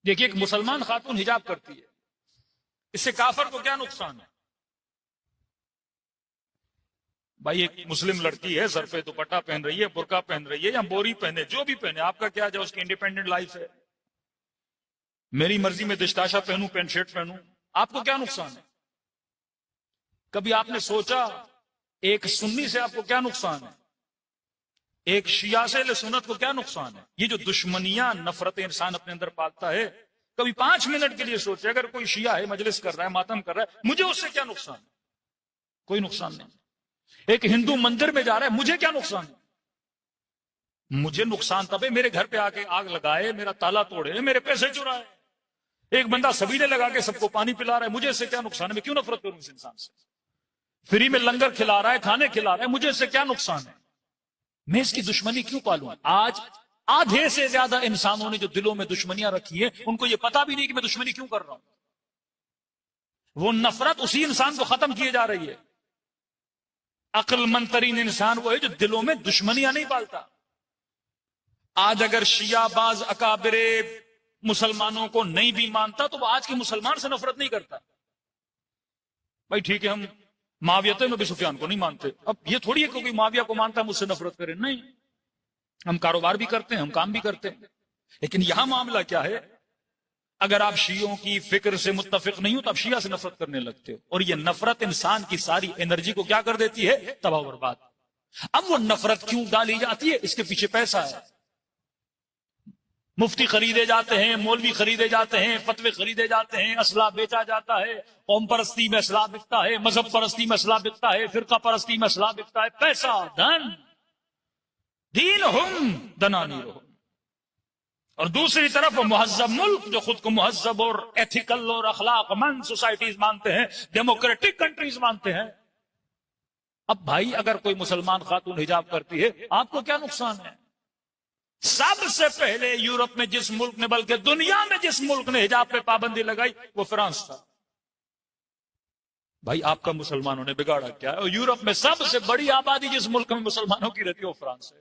دیکھیے ایک مسلمان خاتون حجاب کرتی ہے، اس سے کافر کو کیا نقصان ہے؟ بھائی ایک مسلم لڑکی ہے، سر پہ دوپٹہ پہن رہی ہے، برقع پہن رہی ہے یا بوری پہنے، جو بھی پہنے، آپ کا کیا جو اس کی انڈیپینڈنٹ لائف ہے. میری مرضی میں دشتاشا پہنوں، پینٹ شرٹ پہنوں، آپ کو کیا نقصان ہے؟ کبھی آپ نے سوچا ایک سنی سے آپ کو کیا نقصان ہے؟ ایک شیعہ سے سنت کو کیا نقصان ہے؟ یہ جو دشمنیاں نفرت انسان اپنے اندر پالتا ہے، کبھی 5 منٹ کے لیے سوچے اگر کوئی شیعہ ہے، مجلس کر رہا ہے، ماتم کر رہا ہے، مجھے اس سے کیا نقصان ہے؟ کوئی نقصان نہیں. ایک ہندو مندر میں جا رہا ہے، مجھے کیا نقصان ہے؟ مجھے نقصان تب ہے میرے گھر پہ آ کے آگ لگائے، میرا تالا توڑے، میرے پیسے چرائے. ایک بندہ سبیلے لگا کے سب کو پانی پلا رہا ہے، مجھے اس سے کیا نقصان ہے؟ میں کیوں نفرت کروں اس انسان سے؟ فری میں لنگر کھلا رہا ہے، کھانے کھلا رہا ہے، مجھے اس سے کیا نقصان ہے؟ میں اس کی دشمنی کیوں پالوں؟ آج آدھے سے زیادہ انسانوں نے جو دلوں میں دشمنیاں رکھی ہیں، ان کو یہ پتا بھی نہیں کہ میں دشمنی کیوں کر رہا ہوں. وہ نفرت اسی انسان کو ختم کیے جا رہی ہے. عقل مند ترین انسان وہ ہے جو دلوں میں دشمنیاں نہیں پالتا. آج اگر شیعہ باز اکابر مسلمانوں کو نہیں بھی مانتا تو وہ آج کے مسلمان سے نفرت نہیں کرتا. بھائی ٹھیک ہے، ہم معاویہ تو نبی سفیان کو نہیں مانتے، اب یہ تھوڑی ہے کہ کوئی معاویہ کو مانتا ہے مجھ سے نفرت کرے. نہیں، ہم کاروبار بھی کرتے ہیں، ہم کام بھی کرتے ہیں. لیکن یہاں معاملہ کیا ہے؟ اگر آپ شیعوں کی فکر سے متفق نہیں ہو تو آپ شیعہ سے نفرت کرنے لگتے ہو، اور یہ نفرت انسان کی ساری انرجی کو کیا کر دیتی ہے؟ تباہ و برباد. اب وہ نفرت کیوں ڈالی جاتی ہے؟ اس کے پیچھے پیسہ ہے. مفتی خریدے جاتے ہیں، مولوی خریدے جاتے ہیں، فتوے خریدے جاتے ہیں، اسلحہ بیچا جاتا ہے، قوم پرستی میں اسلحہ بکتا ہے، مذہب پرستی میں اسلحہ بکتا ہے، فرقہ پرستی میں اسلحہ بکتا ہے. پیسہ، دھن، دینہم دنانیرہم. اور دوسری طرف وہ مہذب ملک جو خود کو مہذب اور ایتھیکل اور اخلاق مند سوسائٹیز مانتے ہیں، ڈیموکریٹک کنٹریز مانتے ہیں. اب بھائی اگر کوئی مسلمان خاتون حجاب کرتی ہے، آپ کو کیا نقصان ہے؟ سب سے پہلے یورپ میں جس ملک نے، بلکہ دنیا میں جس ملک نے حجاب پہ پابندی لگائی وہ فرانس تھا. بھائی آپ کا مسلمانوں نے بگاڑا کیا ہے؟ اور یورپ میں سب سے بڑی آبادی جس ملک میں مسلمانوں کی رہتی ہے وہ فرانس ہے.